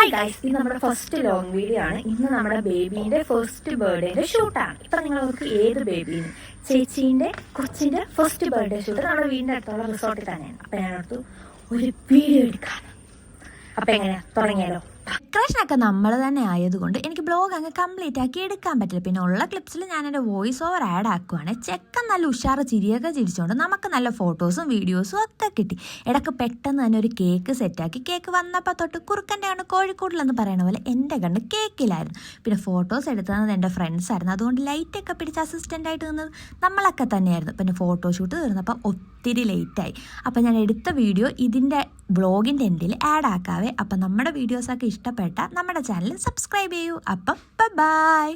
Hi guys, ഇത് നമ്മുടെ first long video ആണ്. ഇന്ന് നമ്മുടെ ബേബീൻ്റെ ഫസ്റ്റ് ബർത്ത്ഡേൻ്റെ ഷൂട്ടാണ്. ഇപ്പം നിങ്ങൾക്ക് ഏത് ബേബീന് ചേച്ചീൻ്റെ കൊച്ചിൻ്റെ ഫസ്റ്റ് ബർത്ത്ഡേ ഷൂട്ട് നമ്മുടെ വീടിൻ്റെ അടുത്തുള്ള റിസോർട്ടിൽ തന്നെയാണ്. അപ്പം ഞാനടുത്ത് ഒരു വീഡിയോ എടുക്കാം. അപ്പം എങ്ങനെയാ തുടങ്ങിയാലോ? ഡെക്കറേഷനൊക്കെ നമ്മൾ തന്നെ ആയതുകൊണ്ട് എനിക്ക് ബ്ലോഗ് അങ്ങ് കംപ്ലീറ്റ് ആക്കി എടുക്കാൻ പറ്റില്ല. പിന്നെ ഉള്ള ക്ലിപ്സിൽ ഞാൻ എൻ്റെ വോയിസ് ഓവർ ആഡ് ആക്കുവാണ്. ചെക്കൻ നല്ല ഉഷാറ് ചിരിയൊക്കെ ചിരിച്ചുകൊണ്ട് നമുക്ക് നല്ല ഫോട്ടോസും വീഡിയോസും ഒക്കെ കിട്ടി. ഇടയ്ക്ക് പെട്ടെന്ന് തന്നെ ഒരു കേക്ക് സെറ്റാക്കി. കേക്ക് വന്നപ്പോൾ തൊട്ട് കുറുക്കൻ്റെ കണ്ണ് കോഴിക്കോട്ടിലെന്ന് പറയുന്ന പോലെ എൻ്റെ കണ്ണ് കേക്കിലായിരുന്നു. പിന്നെ ഫോട്ടോസ് എടുത്തത് എൻ്റെ ഫ്രണ്ട്സ് ആയിരുന്നു. അതുകൊണ്ട് ലൈറ്റൊക്കെ പിടിച്ച് അസിസ്റ്റൻ്റായിട്ട് നിന്നത് നമ്മളൊക്കെ തന്നെയായിരുന്നു. പിന്നെ ഫോട്ടോഷൂട്ട് തീർന്നപ്പോൾ ഒത്തിരി ലേറ്റായി. അപ്പം ഞാൻ എടുത്ത വീഡിയോ ഇതിൻ്റെ വ്ളോഗിൻ്റെ എൻഡിൽ ആഡ് ആക്കാവേ. അപ്പം നമ്മുടെ വീഡിയോസൊക്കെ ഇഷ്ടപ്പെട്ട നമ്മുടെ ചാനൽ സബ്സ്ക്രൈബ് ചെയ്യൂ. അപ്പം ബൈ.